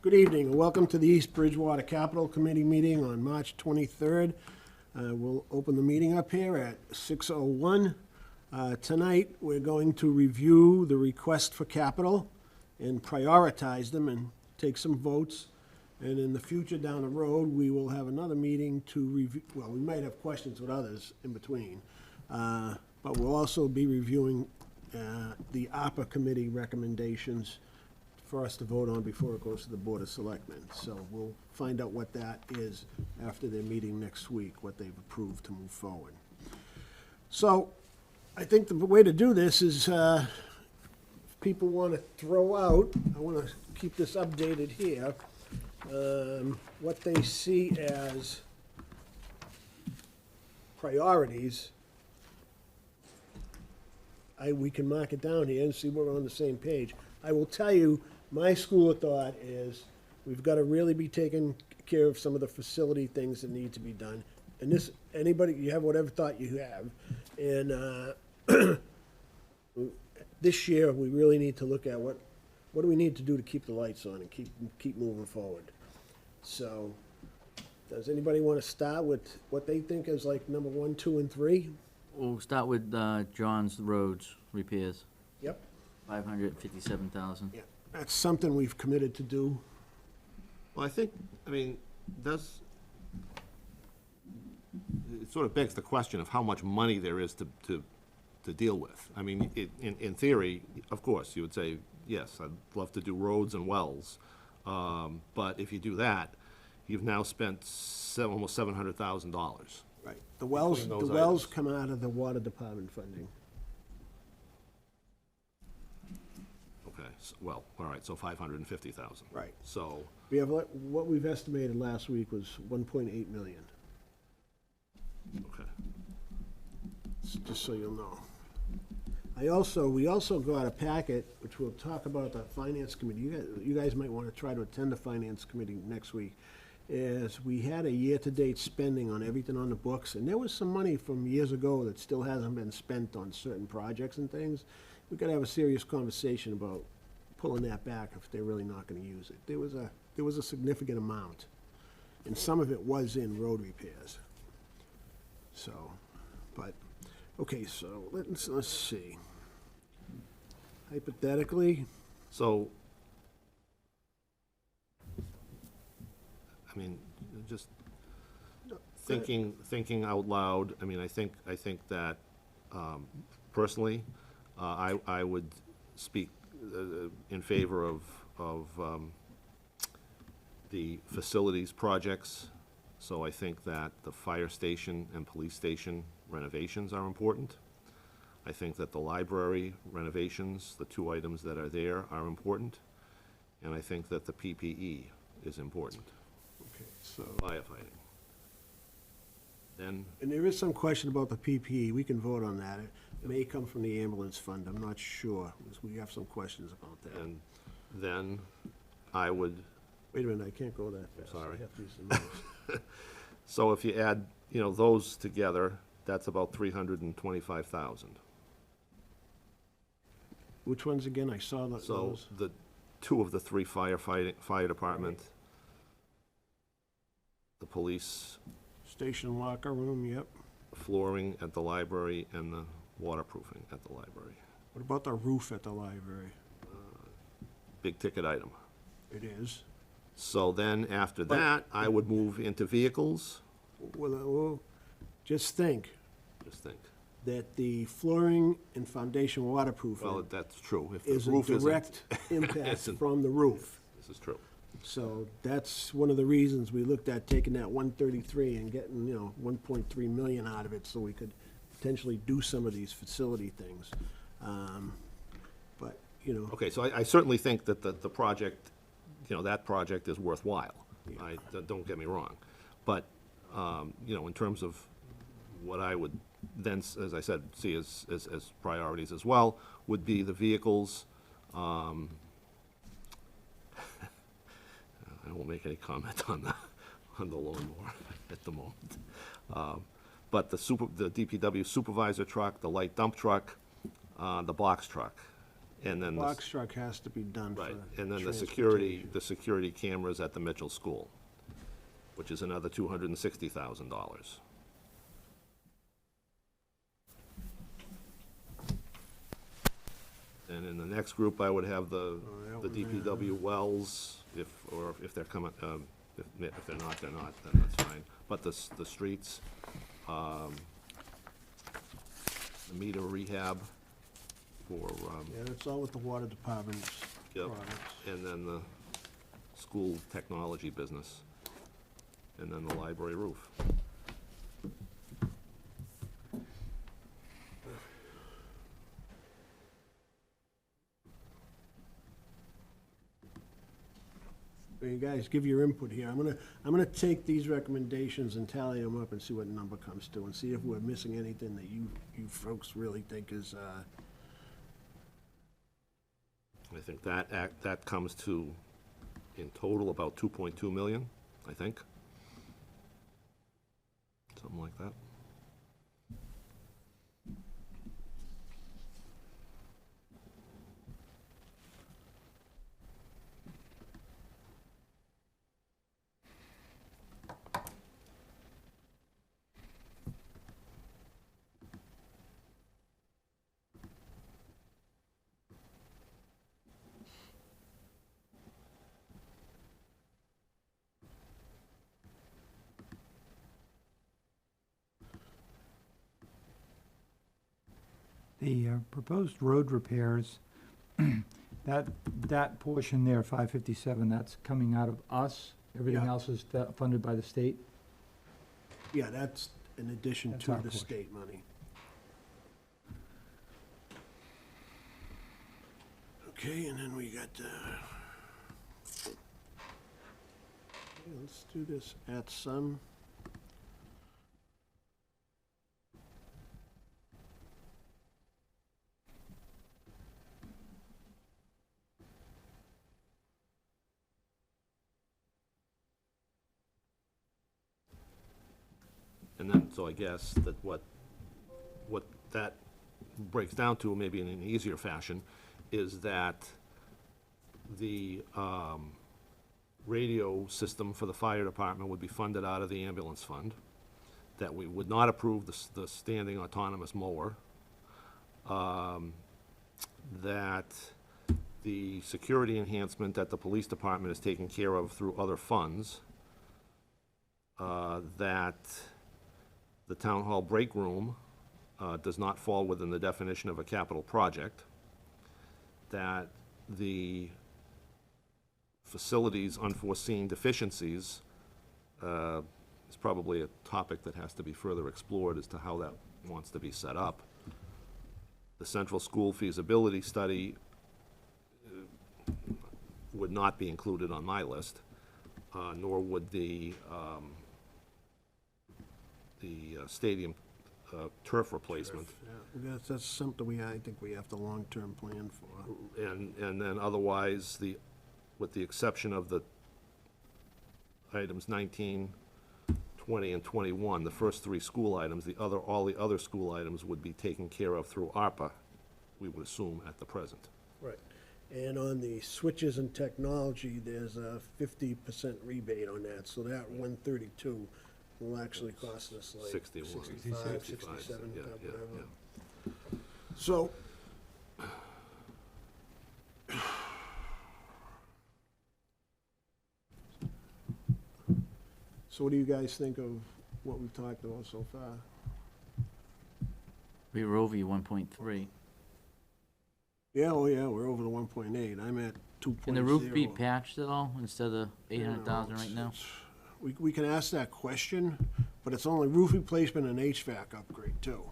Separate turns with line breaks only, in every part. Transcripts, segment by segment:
Good evening, and welcome to the East Bridgewater Capital Committee meeting on March 23rd. We'll open the meeting up here at 6:01. Tonight, we're going to review the request for capital and prioritize them and take some votes. And in the future, down the road, we will have another meeting to review, well, we might have questions with others in between. But we'll also be reviewing the ARPA committee recommendations for us to vote on before it goes to the Board of Selectmen. So we'll find out what that is after their meeting next week, what they've approved to move forward. So I think the way to do this is, if people want to throw out, I want to keep this updated here, what they see as priorities. We can mark it down here and see we're on the same page. I will tell you, my school of thought is we've got to really be taking care of some of the facility things that need to be done. And this, anybody, you have whatever thought you have. And this year, we really need to look at what do we need to do to keep the lights on and keep moving forward. So, does anybody want to start with what they think is like number 1, 2, and 3?
We'll start with John's roads repairs,
Yep.
557,000.
Yeah. That's something we've committed to do.
Well, it sort of begs the question of how much money there is to deal with. I mean, in theory, of course, you would say, yes, I'd love to do roads and wells. But if you do that, you've now spent almost $700,000.
Right. The wells come out of the water department funding.
Okay, well, all right, so 550,000.
Right.
So,
We have, what we've estimated last week was 1.8 million,
okay.
just so you'll know. We also got a packet, which we'll talk about the finance committee. You guys might want to try to attend the finance committee next week. Is we had a year-to-date spending on everything on the books, and there was some money from years ago that still hasn't been spent on certain projects and things. We've got to have a serious conversation about pulling that back if they're really not going to use it. There was a significant amount, and some of it was in road repairs. So, but, okay, so let's see. Hypothetically,
So, I mean, just thinking out loud, I mean, I think that, personally, I would speak in favor of the facilities projects. So I think that the fire station and police station renovations are important. I think that the library renovations, the 2 items that are there, are important. And I think that the PPE is important,
okay, so.
firefighting. Then,
And there is some question about the PPE. We can vote on that. It may come from the ambulance fund. I'm not sure. We have some questions about that.
and then I would,
Wait a minute, I can't go that fast.
Sorry.
I have to use the mouse.
so if you add, those together, that's about 325,000.
Which ones again? I saw
So
those.
the 2 of the 3 fire department, the police,
Station locker room, yep.
flooring at the library, and the waterproofing at the library.
What about the roof at the library?
Big ticket item.
It is.
So then after that, I would move into vehicles.
Well, just think
Just think.
that the flooring and foundation waterproofing
Well, that's true. If
is
the
a
roof isn't,
direct impact
isn't-
from the roof.
this is true.
So that's one of the reasons we looked at taking that 133 and getting, 1.3 million out of it so we could potentially do some of these facility things. But,
Okay, so I certainly think that the project, that project is worthwhile. Don't get me wrong. But, in terms of what I would then, as I said, see as priorities as well, would be the vehicles. I won't make any comment on the lawnmower at the moment. But the DPW supervisor truck, the light dump truck, the box truck, And then,
Box truck has to be done for
right, and then the security
transportation.
cameras at the Mitchell School, which is another $260,000. And in the next group, I would have the
that was,
DPW wells, if they're coming, if they're not, then that's fine. But the streets, the meter rehab for,
Yeah, that's all with the water department's
yep,
products.
and then the school technology business, and then the library roof.
Well, you guys give your input here. I'm gonna take these recommendations and tally them up and see what number comes to, and see if we're missing anything that you folks really think is,
I think that comes to, in total, about 2.2 million, I think. Something like that.
The proposed road repairs, that portion there, 557, that's coming out of us? Everything
Yeah.
else is funded by the state?
yeah, that's in addition
That's
to
our
the
portion.
state money. Okay, and then we got, let's do this at some.
And then, so I guess that what that breaks down to, maybe in an easier fashion, is that the radio system for the fire department would be funded out of the ambulance fund, that we would not approve the standing autonomous mower, that the security enhancement that the police department is taking care of through other funds, that the town hall break room does not fall within the definition of a capital project, that the facilities' unforeseen deficiencies is probably a topic that has to be further explored as to how that wants to be set up. The central school feasibility study would not be included on my list, nor would the stadium turf replacement.
Yeah, that's something I think we have to long-term plan for.
And then otherwise, with the exception of the items 19, 20, and 21, the first three school items, all the other school items would be taken care of through ARPA, we would assume at the present.
Right. And on the switches and technology, there's a 50% rebate on that, so that 132 will actually cost us like
61.
65, 67,
Yeah, yeah,
whatever.
yeah.
So, so what do you guys think of what we've talked about so far?
We were over your 1.3.
Yeah, oh yeah, we're over the 1.8. I'm at 2.0.
Can the roof be patched at all instead of 800,000 right now?
We can ask that question, but it's only roof replacement and HVAC upgrade too.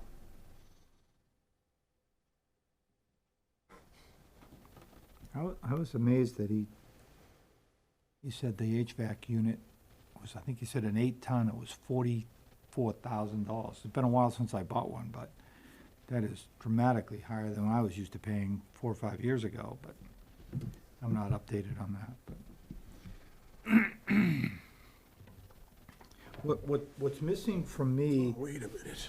I was amazed that he said the HVAC unit was, I think he said an 8-ton, it was $44,000. It's been a while since I bought one, but that is dramatically higher than I was used to paying 4 or 5 years ago, but I'm not updated on that, but. What's missing from me,
Wait a minute.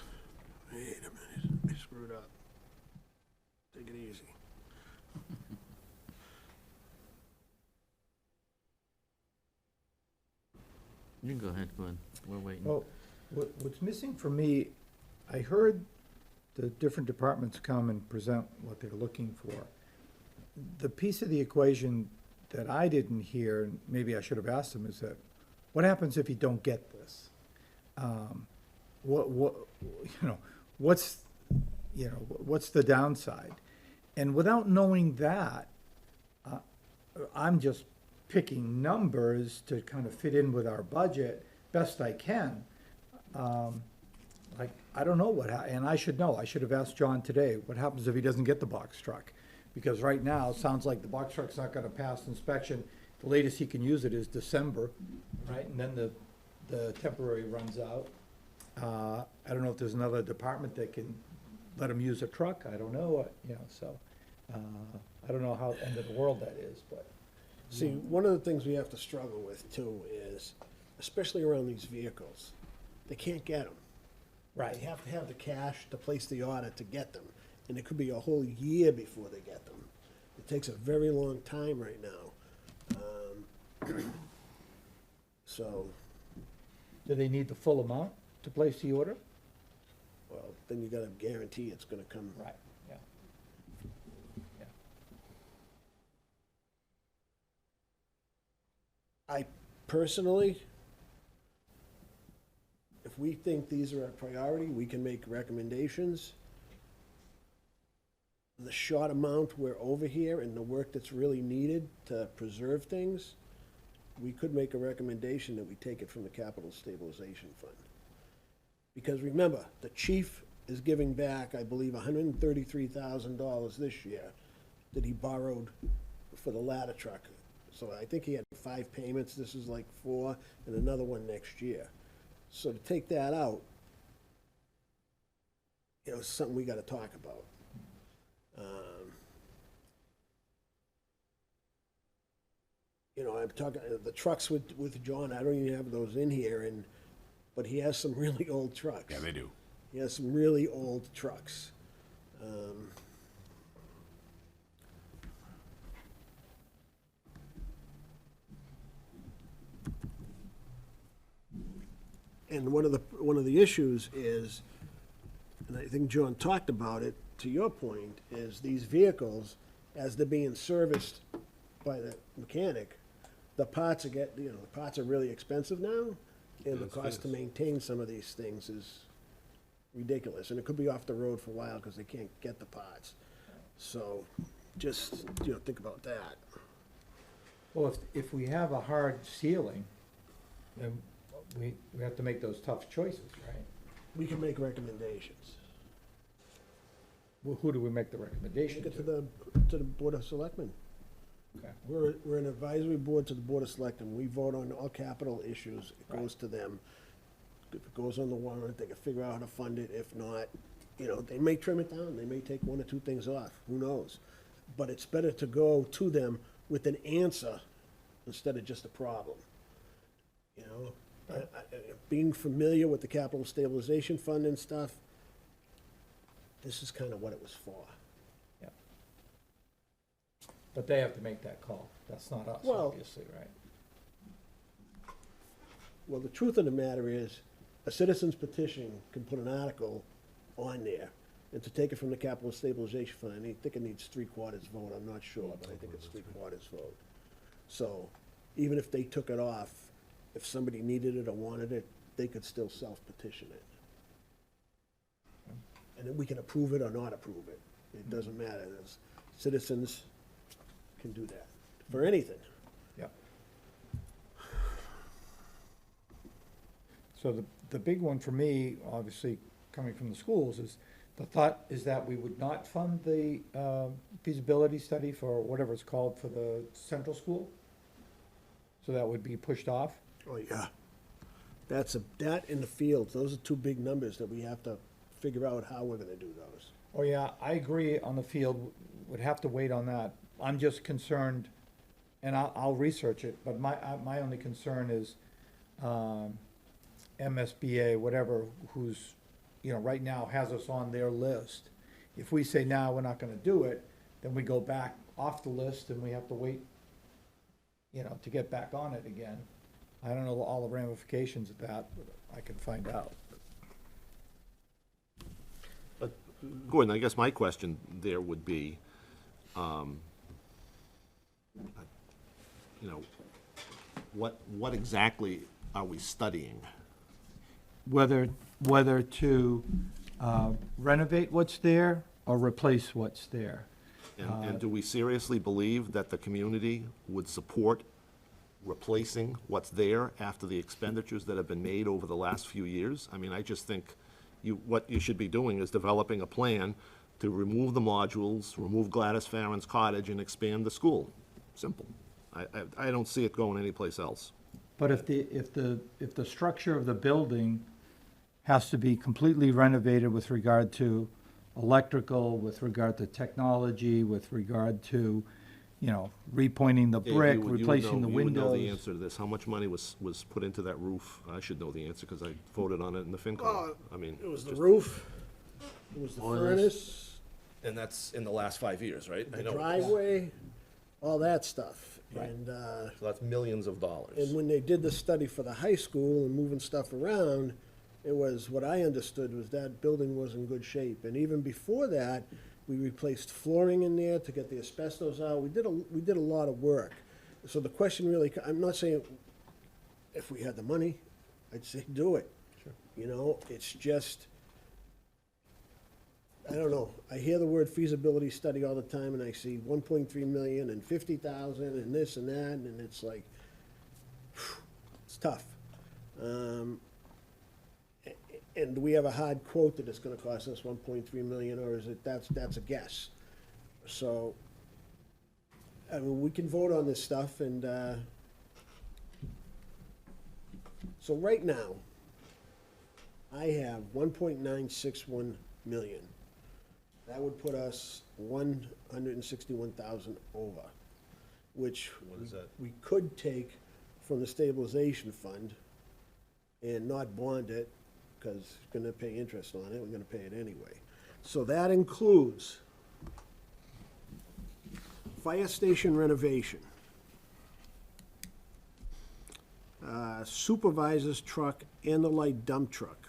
I screwed up. Take it easy.
You can go ahead, we're waiting.
Well, what's missing for me, I heard the different departments come and present what they're looking for. The piece of the equation that I didn't hear, and maybe I should have asked them, is that, what happens if you don't get this? What's the downside? And without knowing that, I'm just picking numbers to kind of fit in with our budget best I can. Like, I don't know and I should know, I should have asked John today, what happens if he doesn't get the box truck? Because right now, it sounds like the box truck's not gonna pass inspection. The latest he can use it is December, right? And then the temporary runs out. I don't know if there's another department that can let him use a truck, I don't know, so, I don't know how end of the world that is, but.
See, one of the things we have to struggle with too is, especially around these vehicles, they can't get them.
Right.
They have to have the cash to place the order to get them, and it could be a whole year before they get them. It takes a very long time right now. So,
Do they need the full amount to place the order?
well, then you gotta guarantee it's gonna come.
Right, yeah. Yeah.
I personally, if we think these are a priority, we can make recommendations. The short amount we're over here and the work that's really needed to preserve things, we could make a recommendation that we take it from the capital stabilization fund. Because remember, the chief is giving back, I believe, $133,000 this year that he borrowed for the ladder truck. So I think he had 5 payments, this is like 4, and another one next year. So to take that out, it's something we gotta talk about. I'm talking, the trucks with John, I don't even have those in here, but he has some really old trucks.
Yeah, they do.
He has some really old trucks. And one of the issues is, and I think John talked about it, to your point, is these vehicles, as they're being serviced by the mechanic, the parts are really expensive now, and the cost to maintain some of these things is ridiculous, and it could be off the road for a while because they can't get the parts. So, just, think about that.
Well, if we have a hard ceiling, then we have to make those tough choices, right?
We can make recommendations.
Well, who do we make the recommendation
Take it
to?
to the Board of Selectmen.
Okay.
We're an advisory board to the Board of Selectmen. We vote on all capital issues. It goes to them. If it goes on the warrant, they can figure out how to fund it. If not, they may trim it down. They may take 1 or 2 things off. Who knows? But it's better to go to them with an answer instead of just a problem. Being familiar with the capital stabilization fund and stuff, this is kind of what it was for.
Yeah. But they have to make that call. That's not us,
Well-
obviously, right?
Well, the truth of the matter is, a citizen's petition can put an article on there, and to take it from the capital stabilization fund, I think it needs 3/4 vote, I'm not sure, but I think it's 3/4 vote. So, even if they took it off, if somebody needed it or wanted it, they could still self-petition it. And then we can approve it or not approve it, it doesn't matter, citizens can do that, for anything.
Yeah. So the big one for me, obviously, coming from the schools, is the thought is that we would not fund the feasibility study for whatever it's called for the central school? So that would be pushed off?
Oh, yeah. That in the field, those are 2 big numbers that we have to figure out how we're gonna do those.
Oh, yeah, I agree on the field, would have to wait on that. I'm just concerned, and I'll research it, but my only concern is, MSBA, whatever, who's, right now has us on their list. If we say, now we're not gonna do it, then we go back off the list and we have to wait, to get back on it again. I don't know all the ramifications of that, but I can find out.
But, Gordon, I guess my question there would be, you know, what exactly are we studying?
Whether to renovate what's there or replace what's there.
And do we seriously believe that the community would support replacing what's there after the expenditures that have been made over the last few years? I mean, I just think what you should be doing is developing a plan to remove the modules, remove Gladys Farron's cottage, and expand the school. Simple. I don't see it going anyplace else.
But if the structure of the building has to be completely renovated with regard to electrical, with regard to technology, with regard to, you know, repointing the
Dave,
brick,
you would
replacing the
You would know the
windows.
answer to this. How much money was put into that roof? I should know the answer because I voted on it in the FinCom. I mean,
It was the
just-
roof, it was the
Boilers.
furnace,
And that's in the last 5 years, right? I
the
know.
driveway, all that stuff.
Right.
And,
So that's millions of dollars.
and when they did the study for the high school and moving stuff around, it was, what I understood was that building was in good shape. And even before that, we replaced flooring in there to get the asbestos out. We did a lot of work. So the question really, I'm not saying if we had the money, I'd say do it.
Sure.
You know, it's just, I don't know. I hear the word feasibility study all the time, and I see 1.3 million and 50,000 and this and that, and it's like, it's tough. And do we have a hard quote that it's gonna cost us 1.3 million, or is it, that's a guess? So, I mean, we can vote on this stuff, and, so right now, I have 1.961 million. That would put us 161,000 over, which
What is that?
we could take from the stabilization fund and not bond it, because it's gonna pay interest on it, we're gonna pay it anyway. So that includes fire station renovation, supervisor's truck and the light dump truck,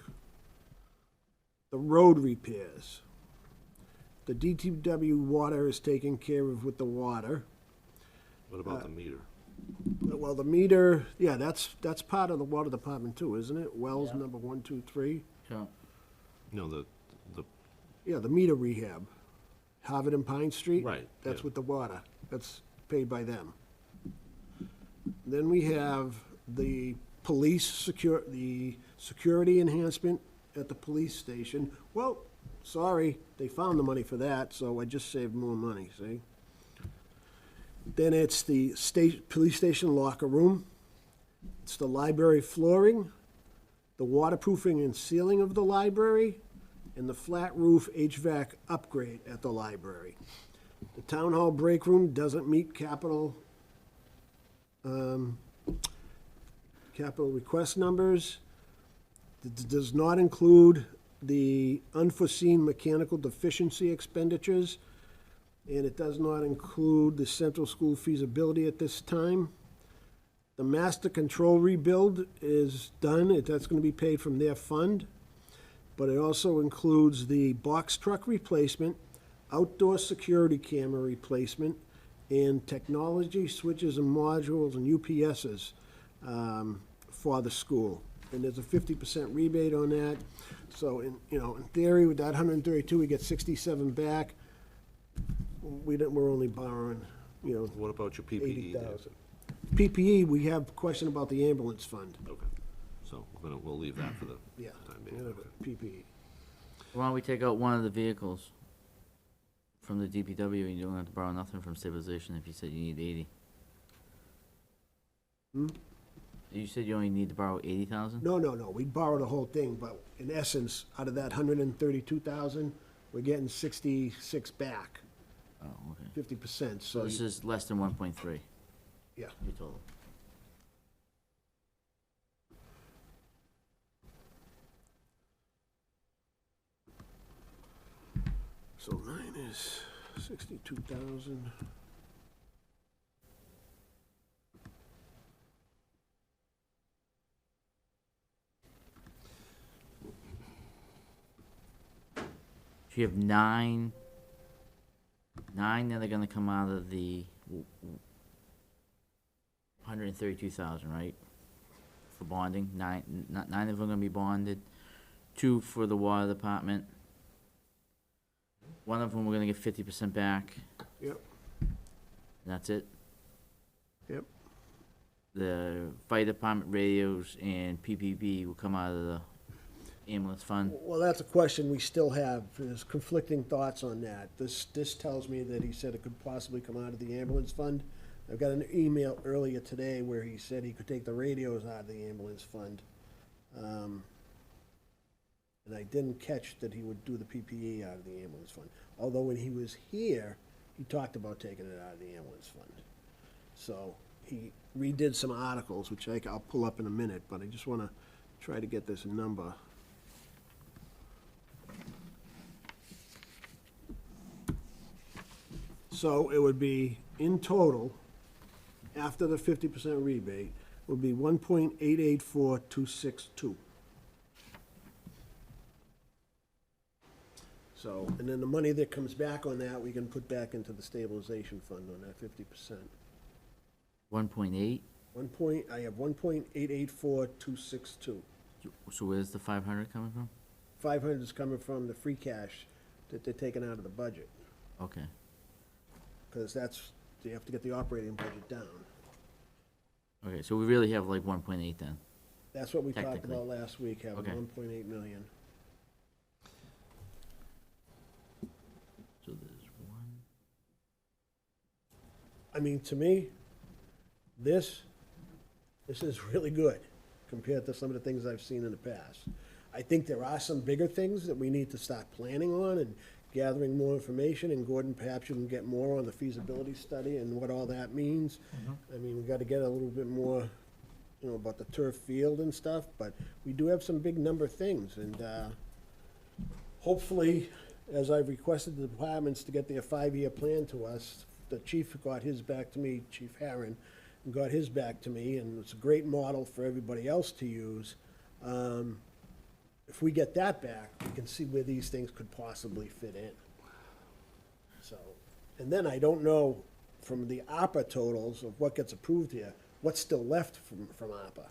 the road repairs, the DTW water is taken care of with the water.
What about the meter?
Well, the meter, yeah, that's part of the water department too, isn't it? Wells
Yeah.
number 1, 2, 3.
So,
No, the,
Yeah, the meter rehab, Harvard and Pine Street.
Right,
That's
yeah.
with the water, that's paid by them. Then we have the the security enhancement at the police station. Well, sorry, they found the money for that, so I just saved more money, see? Then it's the police station locker room. It's the library flooring, the waterproofing and sealing of the library, and the flat roof HVAC upgrade at the library. The town hall break room doesn't meet capital request numbers. It does not include the unforeseen mechanical deficiency expenditures, and it does not include the central school feasibility at this time. The master control rebuild is done, that's gonna be paid from their fund, but it also includes the box truck replacement, outdoor security camera replacement, and technology switches and modules and UPSs for the school. And there's a 50% rebate on that. So in theory, with that 132, we get 67 back. We're only borrowing,
what about your PPE there?
80,000. PPE, we have a question about the ambulance fund.
Okay, so we'll leave that for the
Yeah,
time
we
being.
have a PPE.
why don't we take out one of the vehicles from the DPW, and you don't have to borrow nothing from stabilization if you said you need 80? You said you only need to borrow 80,000?
No, we borrowed the whole thing, but in essence, out of that 132,000, we're getting 66 back,
Oh, okay.
50%,
So
so,
this is less than 1.3,
yeah.
you total.
So 9 is 62,000.
So you have nine that are gonna come out of the 132,000, right? For bonding, nine of them are gonna be bonded, 2 for the water department. One of them we're gonna get 50% back,
Yep,
and that's it.
yep.
The fire department radios and PPB will come out of the ambulance fund.
Well, that's a question we still have. There's conflicting thoughts on that. This tells me that he said it could possibly come out of the ambulance fund. I've got an email earlier today where he said he could take the radios out of the ambulance fund. And I didn't catch that he would do the PPE out of the ambulance fund. Although when he was here, he talked about taking it out of the ambulance fund. So he redid some articles, which I'll pull up in a minute, but I just want to try to get this number. So it would be, in total, after the 50% rebate, would be 1.884262. So, and then the money that comes back on that, we can put back into the stabilization fund on that 50%.
1.8,
I have 1.884262.
so where's the 500 coming from?
500 is coming from the free cash that they're taking out of the budget,
Okay,
because that's, you have to get the operating budget down.
okay, so we really have like 1.8 then.
That's what we talked
Technically.
about last week, having
Okay.
1.8 million.
So there's one,
I mean, to me, this is really good compared to some of the things I've seen in the past. I think there are some bigger things that we need to start planning on and gathering more information, and Gordon, perhaps you can get more on the feasibility study and what all that means. I mean, we gotta get a little bit more, you know, about the turf field and stuff, but we do have some big number things, and, hopefully, as I've requested the departments to get their 5-year plan to us, the chief got his back to me, Chief Herron, and got his back to me, and it's a great model for everybody else to use. If we get that back, we can see where these things could possibly fit in. So, and then I don't know from the ARPA totals of what gets approved here, what's still left from ARPA.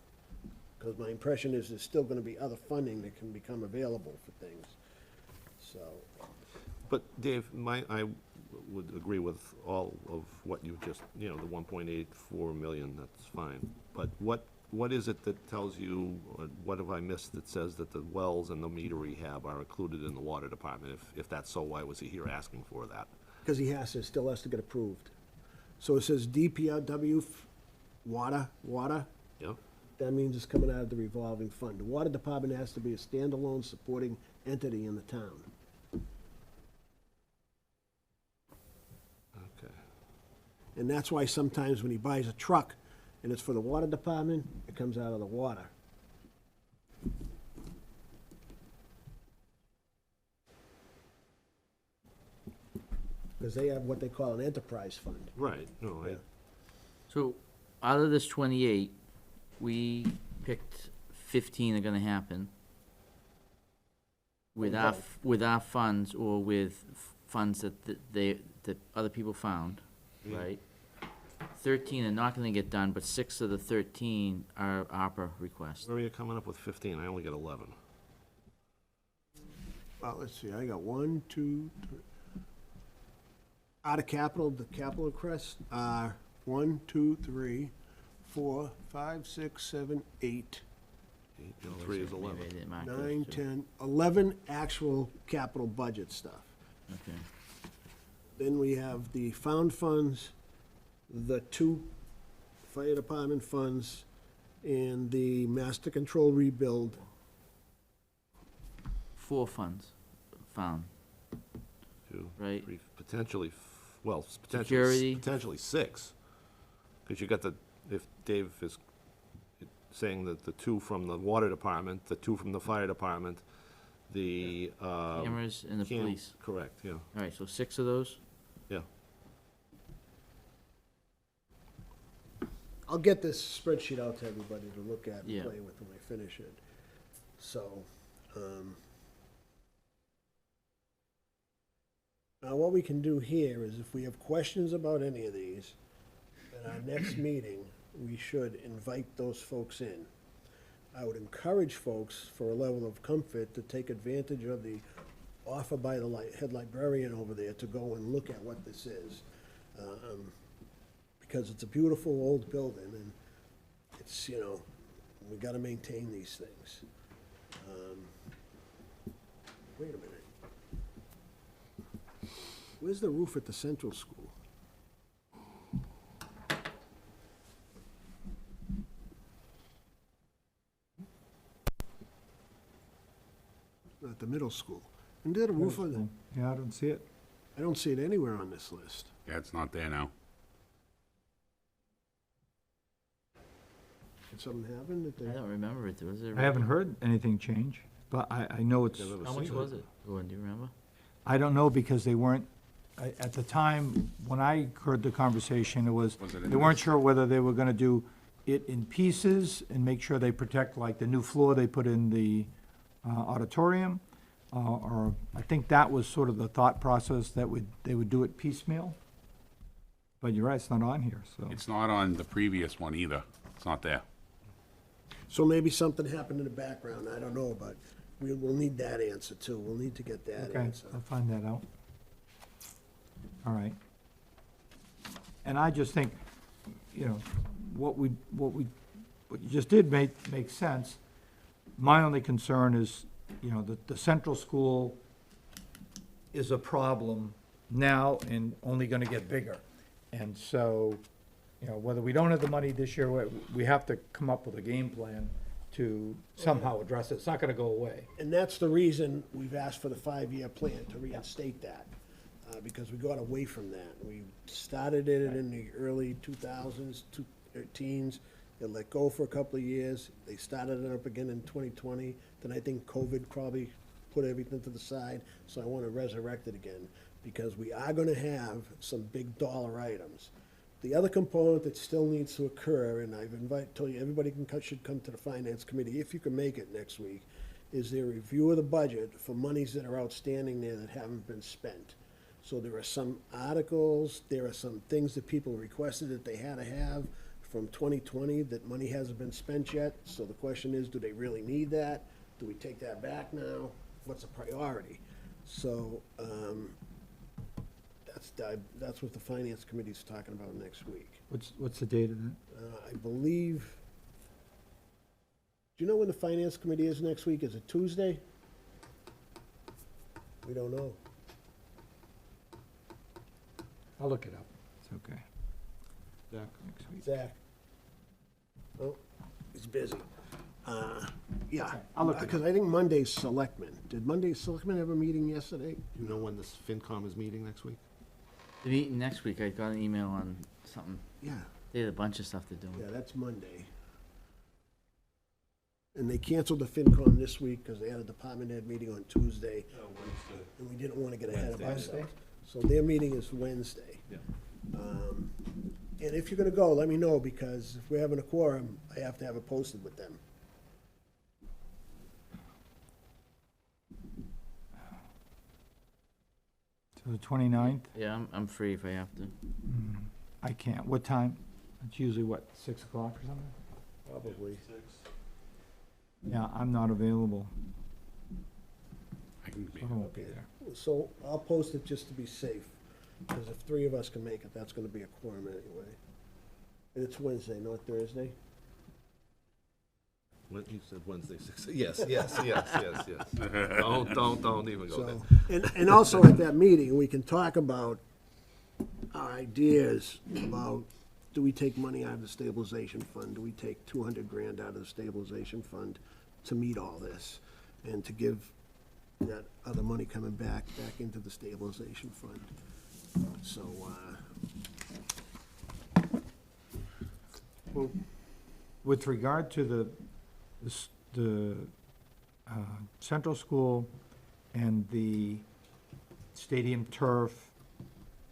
Because my impression is there's still gonna be other funding that can become available for things, so.
But Dave, I would agree with all of what you just, the 1.84 million, that's fine. But what is it that tells you, or what have I missed that says that the wells and the meter rehab are included in the water department? If that's so, why was he here asking for that?
Because he still has to get approved. So it says DPW, water,
Yeah?
that means it's coming out of the revolving fund. The water department has to be a standalone supporting entity in the town.
Okay.
And that's why sometimes when he buys a truck and it's for the water department, it comes out of the water. Because they have what they call an enterprise fund.
Right, no,
Yeah.
so out of this 28, we picked 15 are gonna happen with our,
Okay.
with our funds or with funds that other people found, right? 13 are not gonna get done, but 6 of the 13 are ARPA requests.
where are you coming up with 15? I only got 11.
Well, let's see, I got 1, 2, 3. Out of capital, the capital requests are 1, 2, 3, 4, 5, 6, 7, 8,
8 and 3 is 11.
Maybe I didn't mark those
9,
two.
10, 11 actual capital budget stuff.
Okay,
Then we have the found funds, the 2 fire department funds, and the master control rebuild.
4 funds found,
2,
Right.
3, potentially,
Security.
potentially 6. Because you got if Dave is saying that the 2 from the water department, the 2 from the fire department, the,
cameras and the police.
Correct, yeah,
All right, so 6 of those?
yeah.
I'll get this spreadsheet out to everybody to look at and
Yeah.
play with when I finish it. So, Now, what we can do here is if we have questions about any of these, at our next meeting, we should invite those folks in. I would encourage folks, for a level of comfort, to take advantage of the offer by the head librarian over there to go and look at what this is. Because it's a beautiful old building, and it's, you know, we gotta maintain these things. Wait a minute. Where's the roof at the central school? At the middle school. And did a roof on the,
Yeah, I don't see it.
I don't see it anywhere on this list.
Yeah, it's not there now.
Did something happen that
I
they?
don't remember it, was it?
I haven't heard anything change, but I know it's,
Never
How much
seen
was it? Gordon, do you remember?
I don't know because they weren't, at the time, when I heard the conversation, it was,
Was it in
they weren't
this?
sure whether they were gonna do it in pieces and make sure they protect, like, the new floor they put in the auditorium, or I think that was sort of the thought process, that they would do it piecemeal. But you're right, it's not on here, so.
It's not on the previous one either. It's not there.
So maybe something happened in the background, I don't know, but we'll need that answer too. We'll need to get that
Okay,
answer.
I'll find that out. All right. And I just think, you know, what you just did make sense. My only concern is, you know, the central school is a problem now and only gonna get bigger. And so, you know, whether we don't have the money this year, we have to come up with a game plan to somehow address it. It's not gonna go away.
And that's the reason we've asked for the 5-year plan, to reinstate that, because we got away from that. We started it in the early 2000s, teens, it let go for a couple of years, they started it up again in 2020, then I think COVID probably put everything to the side, so I want to resurrect it again, because we are gonna have some big dollar items. The other component that still needs to occur, and I've told you, everybody should come to the finance committee, if you can make it next week, is their review of the budget for monies that are outstanding there that haven't been spent. So there are some articles, there are some things that people requested that they had to have from 2020 that money hasn't been spent yet. So the question is, do they really need that? Do we take that back now? What's the priority? So, that's what the finance committee's talking about next week.
What's the date of that?
I believe, do you know when the finance committee is next week? Is it Tuesday? We don't know.
I'll look it up. It's okay.
Zach?
Next week.
Zach? Oh, he's busy. Yeah,
I'll look it
because I think Monday's selectmen. Did Monday's selectmen have a meeting yesterday?
Do you know when this FinCom is meeting next week?
The meeting next week, I got an email on something.
Yeah,
They had a bunch of stuff to do.
yeah, that's Monday. And they canceled the FinCom this week because they had a department head meeting on Tuesday. And we didn't want to get ahead of
Wednesday.
ourselves. So their meeting is Wednesday.
Yeah.
And if you're gonna go, let me know, because if we're having a quorum, I have to have it posted with them.
So the 29th?
Yeah, I'm free if I have to.
I can't. What time? It's usually, what, 6 o'clock or something?
Probably.
Yeah, I'm not available.
I can be.
So I won't be there.
So I'll post it just to be safe, because if 3 of us can make it, that's gonna be a quorum anyway. And it's Wednesday, not Thursday?
What, you said Wednesday, 6, yes. Don't even go there.
So, and also at that meeting, we can talk about our ideas about, do we take money out of the stabilization fund? Do we take 200 grand out of the stabilization fund to meet all this? And to give that other money coming back into the stabilization fund. So, well,
With regard to the central school and the stadium turf,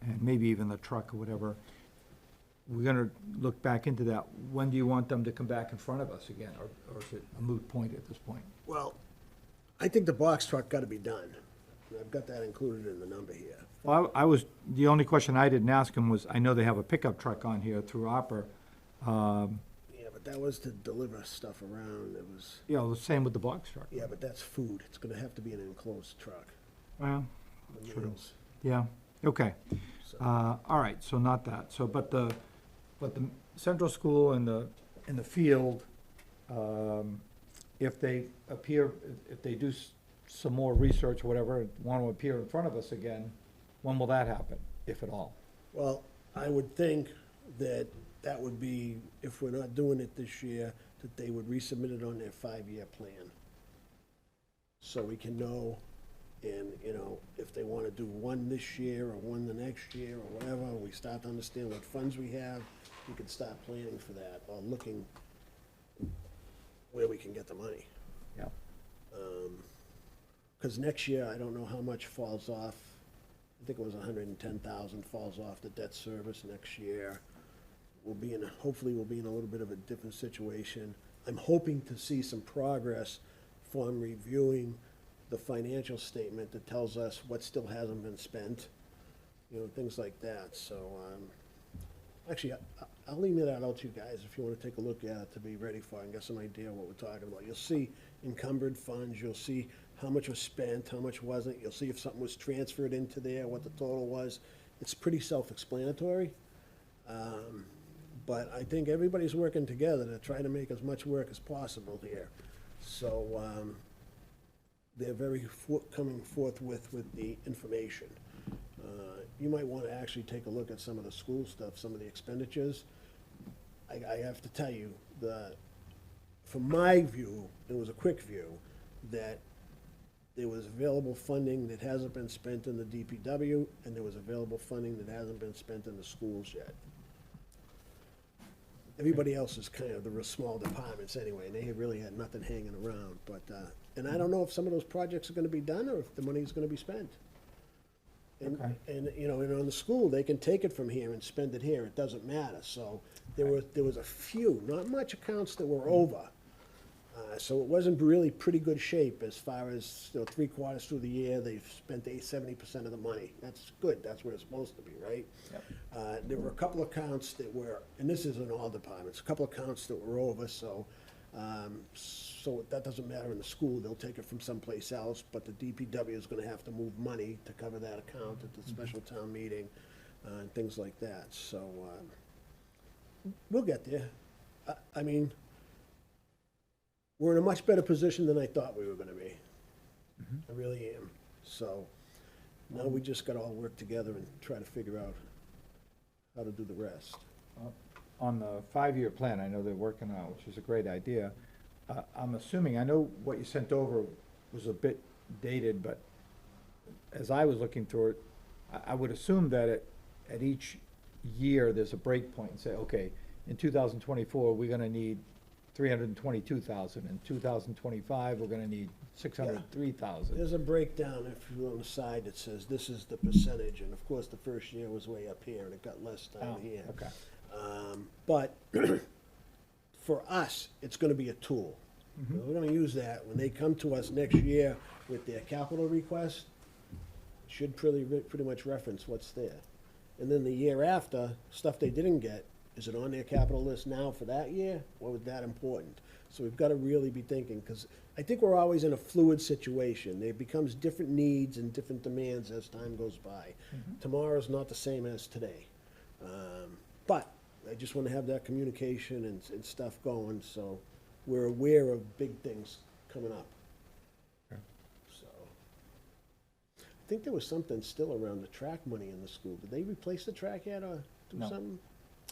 and maybe even the truck or whatever, we're gonna look back into that. When do you want them to come back in front of us again, or is it a moot point at this point?
well, I think the box truck gotta be done. And I've got that included in the number here.
Well, the only question I didn't ask him was, I know they have a pickup truck on here through Opera.
Yeah, but that was to deliver stuff around. It was,
You know, the same with the box truck.
yeah, but that's food. It's gonna have to be an enclosed truck.
Well,
The
True.
meals.
yeah, okay.
So-
All right, so not that. So, but the central school and the field, if they if they do some more research, whatever, want to appear in front of us again, when will that happen, if at all?
Well, I would think that that would be, if we're not doing it this year, that they would resubmit it on their 5-year plan. So we can know, and, you know, if they wanna do one this year or one the next year or whatever, we start to understand what funds we have, we can start planning for that, or looking where we can get the money.
Yeah.
Because next year, I don't know how much falls off. I think it was 110,000 falls off the debt service next year. Hopefully we'll be in a little bit of a different situation. I'm hoping to see some progress from reviewing the financial statement that tells us what still hasn't been spent, you know, things like that. So, actually, I'll email that out to you guys if you want to take a look at it to be ready for it and get some idea of what we're talking about. You'll see encumbered funds, you'll see how much was spent, how much wasn't, you'll see if something was transferred into there, what the total was. It's pretty self-explanatory. But I think everybody's working together to try to make as much work as possible here. So, they're very coming forth with the information. You might want to actually take a look at some of the school stuff, some of the expenditures. I have to tell you, from my view, it was a quick view, that there was available funding that hasn't been spent in the DPW, and there was available funding that hasn't been spent in the schools yet. Everybody else is kind of the real small departments anyway, and they really had nothing hanging around, but, and I don't know if some of those projects are gonna be done, or if the money's gonna be spent. And,
Okay.
and, you know, and on the school, they can take it from here and spend it here, it doesn't matter, so there was a few, not much accounts that were over. So it wasn't really pretty good shape as far as, you know, 3/4 through the year, they've spent 70% of the money. That's good, that's what it's supposed to be, right? There were a couple of accounts that were, and this is in all departments, a couple of accounts that were over, so, so that doesn't matter in the school, they'll take it from someplace else, but the DPW is gonna have to move money to cover that account at the special town meeting, and things like that, so, we'll get there. I mean, we're in a much better position than I thought we were gonna be. I really am. So now we just gotta all work together and try to figure out how to do the rest.
On the 5-year plan, I know they're working on, it, which is a great idea. I'm assuming, I know what you sent over was a bit dated, but as I was looking through it, I would assume that at each year, there's a break point and say, okay, in 2024, we're gonna need 322,000. In 2025, we're gonna need 603,000.
There's a breakdown, if you on the side, that says this is the percentage, and of course, the first year was way up here, and it got less down here.
Okay.
But for us, it's gonna be a tool. We're gonna use that. When they come to us next year with their capital request, it should pretty much reference what's there. And then the year after, stuff they didn't get, is it on their capital list now for that year, or was that important? So we've gotta really be thinking, because I think we're always in a fluid situation. There becomes different needs and different demands as time goes by. Tomorrow's not the same as today. But I just wanna have that communication and stuff going, so we're aware of big things coming up.
Okay.
So, I think there was something still around the track money in the school. Did they replace the track yet, or do
No.
something?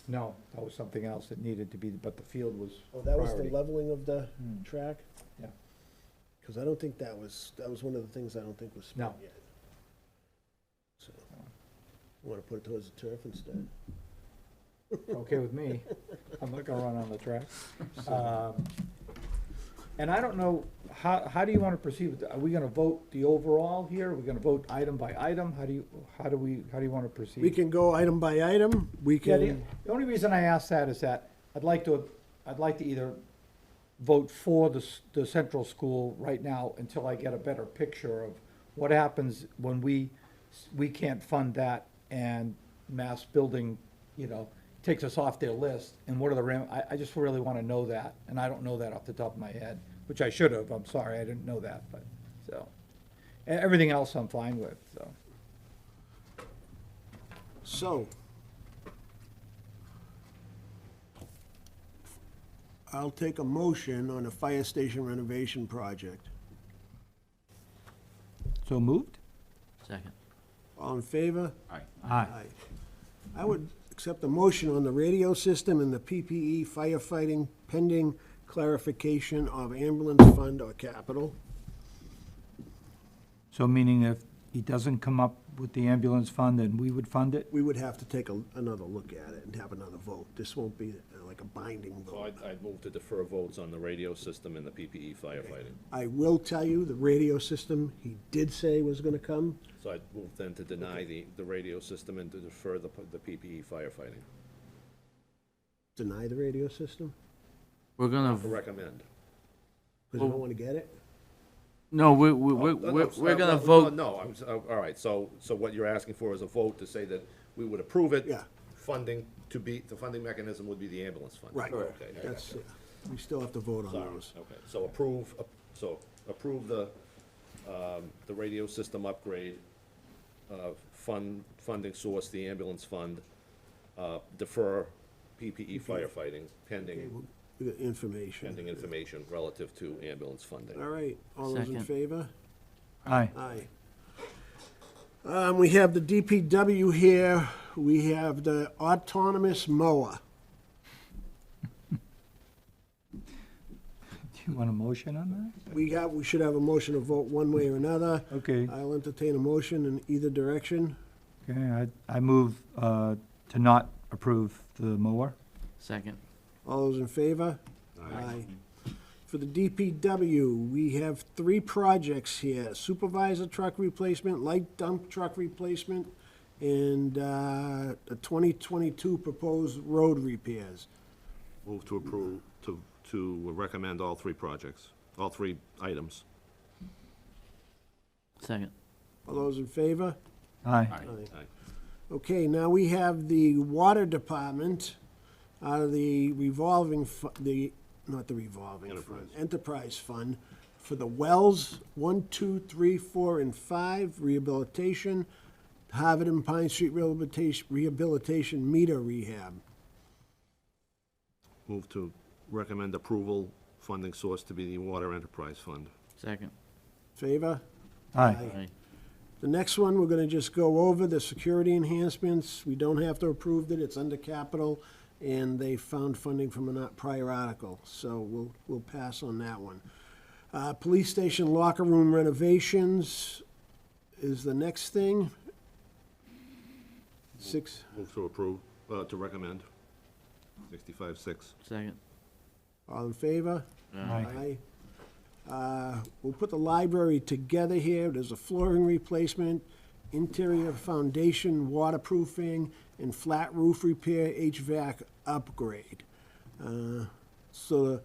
No, that was something else that needed to be, but the field was
Oh, that was the
priority.
leveling of the track?
Yeah.
Because I don't think that was one of the things I don't think was spent
No.
yet. So, want to put it towards the turf instead?
Okay with me. I'm not gonna run on the track. And I don't know, how do you wanna proceed with that? Are we gonna vote the overall here? Are we gonna vote item by item? How do you wanna proceed?
We can go item by item, we
Yeah,
can,
the only reason I ask that is that I'd like to either vote for the central school right now until I get a better picture of what happens when we can't fund that and Mass Building, takes us off their list, and what are the I just really want to know that, and I don't know that off the top of my head, which I should have, I'm sorry, I didn't know that, but, so. Everything else I'm fine with, so.
So, I'll take a motion on a fire station renovation project.
So moved?
Second.
All in favor?
Aye.
Aye.
I would accept a motion on the radio system and the PPE firefighting pending clarification of ambulance fund or capital.
So meaning if he doesn't come up with the ambulance fund, then we would fund it?
We would have to take another look at it and have another vote. This won't be like a binding
So
vote.
I'd move to defer votes on the radio system and the PPE firefighting.
I will tell you, the radio system, he did say was gonna come.
So I'd move then to deny the radio system and to defer the PPE firefighting.
Deny the radio system?
We're gonna,
Recommend.
Because you don't wanna get it?
no, we're
No,
gonna
no,
vote.
No, all right, so what you're asking for is a vote to say that we would approve it.
Yeah.
The funding mechanism would be the ambulance fund.
Right.
Okay, I
That's,
gotcha.
we still have to vote on
Sorry,
those.
okay, so approve the radio system upgrade, funding source, the ambulance fund, defer PPE firefighting pending
We got information.
information relative to ambulance funding.
All right, all those in
Second.
favor?
Aye.
Aye. We have the DPW here, we have the autonomous mower.
Do you want a motion on
We should have a motion to vote one way or another.
that? Okay,
I'll entertain a motion in either direction.
okay, I move to not approve the mower.
Second.
All those in favor? Aye. For the DPW, we have 3 projects here: supervisor truck replacement, light dump truck replacement, and the 2022 proposed road repairs.
Move to approve, to recommend all 3 projects, all 3 items.
Second.
All those in favor?
Aye.
Aye.
Okay, now we have the water department out of the not the revolving fund, enterprise fund, for the wells 1, 2, 3, 4, and 5 rehabilitation, Harvard and Pine Street rehabilitation meter rehab.
Move to recommend approval, funding source to be the Water Enterprise Fund.
Second.
Favor?
Aye.
Aye.
The next one, we're gonna just go over the security enhancements. We don't have to approve it, it's under capital, and they found funding from a prior article, so we'll pass on that one. Police station locker room renovations is the next thing.
Move to approve, to recommend, 65-6.
Second.
All in favor?
Aye.
We'll put the library together here. There's a flooring replacement, interior foundation waterproofing, and flat roof repair, HVAC upgrade. So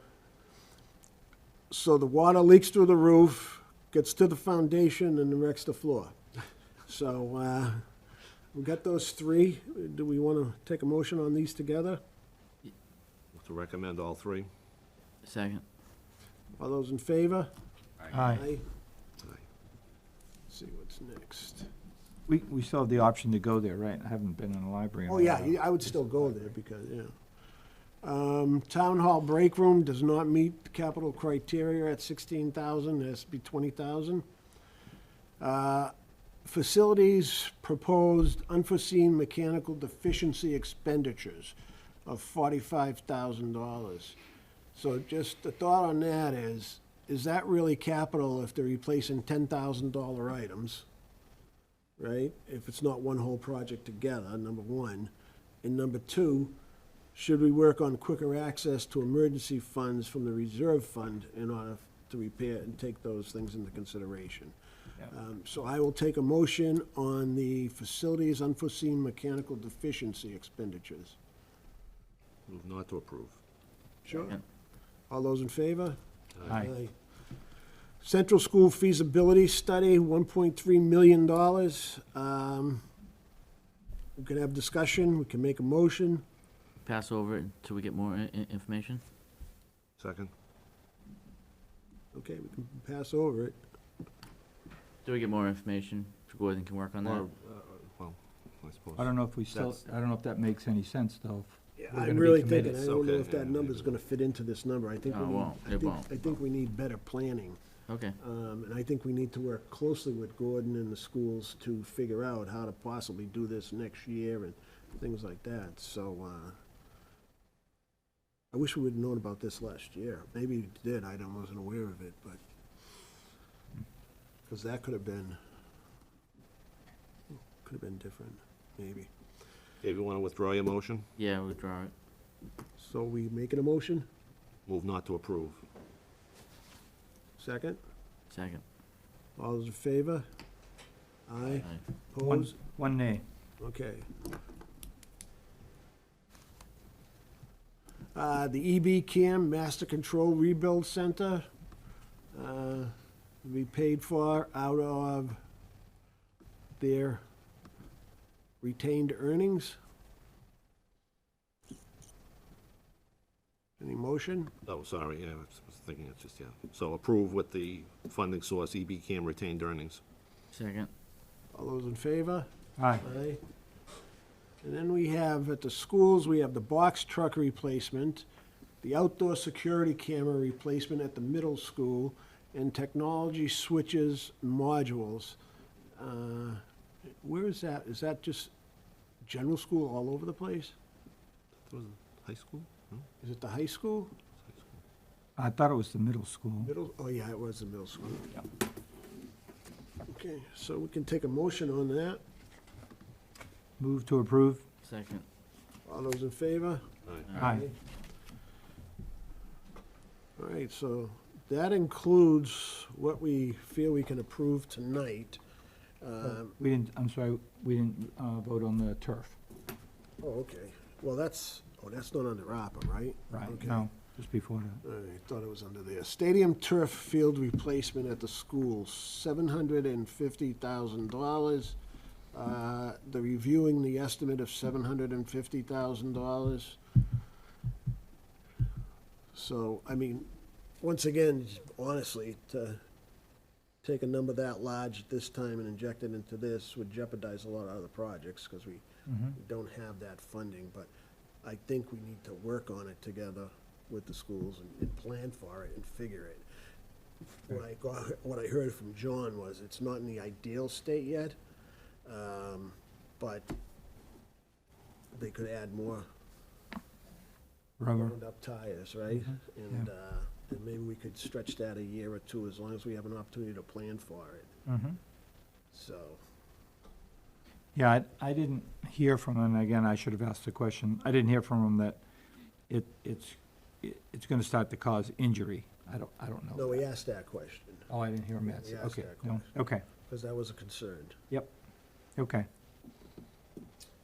the water leaks through the roof, gets to the foundation, and wrecks the floor. So, we got those 3. Do we want to take a motion on these together?
Move to recommend all 3.
Second.
All those in favor?
Aye.
Let's see what's next.
We still have the option to go there, right? I haven't been in the library in a
Oh, yeah,
while.
I would still go there because, yeah. Town hall break room does not meet the capital criteria at 16,000, it has to be 20,000. Facilities proposed unforeseen mechanical deficiency expenditures of $45,000. So just the thought on that is that really capital if they're replacing $10,000 items? Right? If it's not one whole project together, number one. And number two, should we work on quicker access to emergency funds from the reserve fund in order to repair and take those things into consideration? So I will take a motion on the facilities unforeseen mechanical deficiency expenditures.
Move not to approve.
Sure.
Second.
All those in favor?
Aye.
Central School feasibility study, $1.3 million. We can have discussion, we can make a motion.
Pass over it until we get more information?
Second?
Okay, we can pass over it.
Till we get more information, Gordon can work on that?
Or, well, I suppose.
I don't know if we still,
That's-
I don't know if that makes any sense, though. if we're
I'm
gonna be
really
committed.
thinking, I don't know
Okay,
if that
yeah,
number's
maybe.
gonna fit into this number. I think
No,
we
it
need,
won't.
I
It
think,
won't.
I think we need better planning.
Okay,
And I think we need to work closely with Gordon and the schools to figure out how to possibly do this next year and things like that. So, I wish we would've known about this last year. Maybe we did, wasn't aware of it, but, because that could have been different, maybe.
Dave, you want to withdraw your motion?
yeah, withdraw it.
So we making a motion?
Move not to approve.
Second?
Second.
All those in favor? Aye.
Aye.
Opposed?
One nay.
Okay. The EBCAM Master Control Rebuild Center, will be paid for out of their retained earnings. Any motion?
Oh, sorry, yeah, I was thinking it's just, yeah. So approve with the funding source, EBCAM retained earnings.
Second.
All those in favor?
Aye.
Aye. And then we have, at the schools, we have the box truck replacement, the outdoor security camera replacement at the middle school, and technology switches modules. Where is that? Is that just general school all over the place?
That was high school? No?
Is it the high school?
High school.
I thought it was the middle school.
Middle, oh yeah, it was the middle school.
Yeah.
Okay, so we can take a motion on that.
Move to approve.
Second.
All those in favor?
Aye.
All right, so that includes what we feel we can approve tonight.
We didn't, I'm sorry, we didn't vote on the turf.
Oh, okay. Well, that's not under ARPA, right?
Right,
Okay.
no, just before that.
I thought it was under there. Stadium turf field replacement at the school, $750,000. They're reviewing the estimate of $750,000. So, I mean, once again, honestly, to take a number that large at this time and inject it into this would jeopardize a lot of other projects, because we don't have that funding. But I think we need to work on it together with the schools and plan for it and figure it. What I heard from John was it's not in the ideal state yet, but they could add more
Rubber.
wound-up tires, right? And maybe we could stretch that a year or two, as long as we have an opportunity to plan for it. So,
Yeah, I didn't hear from him, again, I should have asked the question. I didn't hear from him that it's gonna start to cause injury. I don't know.
no, we asked that question,
Oh, I didn't hear him answer.
We asked
Okay,
that
no,
question.
okay,
because that was a concern.
okay.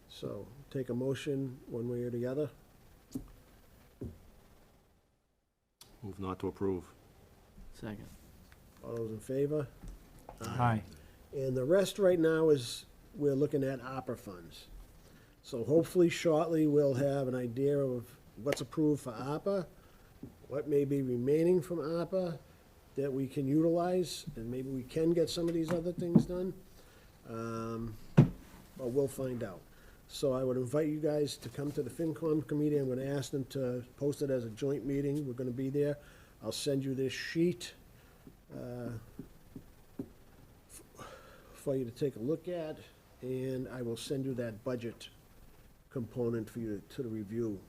So, take a motion one way or the other.
Move not to approve.
Second.
All those in favor?
Aye.
And the rest right now is, we're looking at ARPA funds. So hopefully shortly, we'll have an idea of what's approved for ARPA, what may be remaining from ARPA that we can utilize, and maybe we can get some of these other things done. But we'll find out. So I would invite you guys to come to the FinCom committee. I'm gonna ask them to post it as a joint meeting. We're gonna be there. I'll send you this sheet for you to take a look at, and I will send you that budget component for you to review,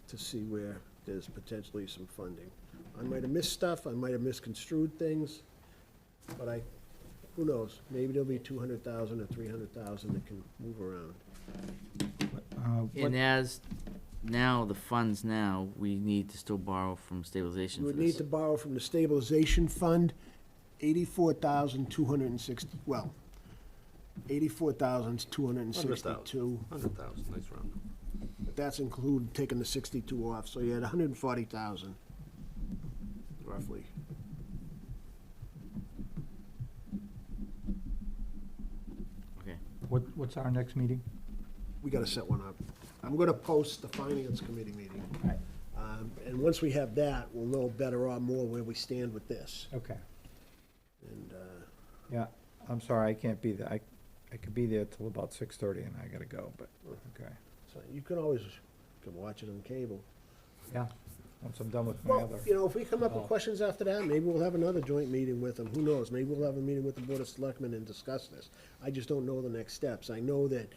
to see where there's potentially some funding. I might have missed stuff, I might have misconstrued things, but who knows? Maybe there'll be 200,000 or 300,000 that can move around.
And as now, the funds now, we need to still borrow from stabilization
You
for
would need
this.
to borrow from the stabilization fund, 84,260, well, 84,262.
100,000, nice round.
But that's included taking the 62 off, so you had 140,000, roughly.
What's our next meeting?
We gotta set one up. I'm gonna post the finance committee meeting.
Right.
And once we have that, we'll know better or more where we stand with this.
Okay.
And,
Yeah, I'm sorry, I can't be there. I could be there till about 6:30 and I gotta go, but, okay.
so you can always, you can watch it on cable.
Yeah, once I'm done with my
Well,
other.
you know, if we come up with
Oh.
questions after that, maybe we'll have another joint meeting with them. Who knows? Maybe we'll have a meeting with the Board of Selectmen and discuss this. I just don't know the next steps. I know that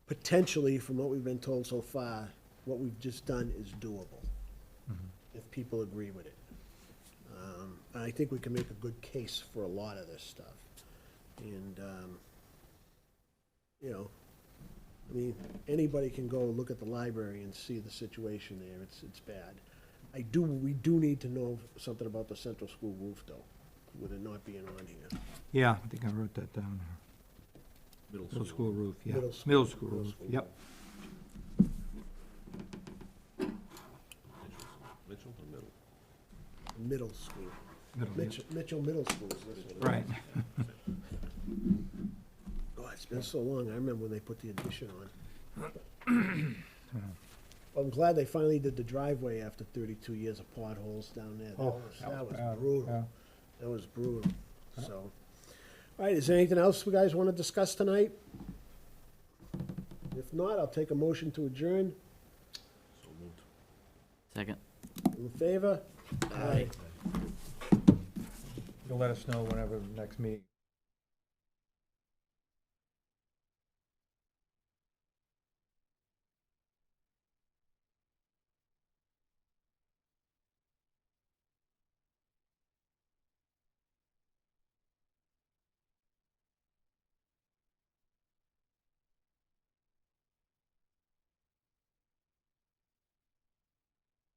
potentially, from what we've been told so far, what we've just done is doable, if people agree with it. And I think we can make a good case for a lot of this stuff. And, you know, I mean, anybody can go look at the library and see the situation there. It's bad. We do need to know something about the central school roof, though, with it not being on here.
Yeah, I think I wrote that down. Middle school roof, yeah.
Middle school.
Middle school
Middle
roof,
school
yep.
Mitchell or Middle?
Middle school.
Middle, yeah.
Mitchell Middle School is this one.
Right.
God, it's been so long. I remember when they put the addition on. I'm glad they finally did the driveway after 32 years of potholes down there.
Oh,
That was
bad,
brutal.
yeah.
That was brutal, so. All right, is there anything else you guys want to discuss tonight? If not, I'll take a motion to adjourn.
So moved.
Second.
In favor? Aye.
You'll let us know whenever the next meeting.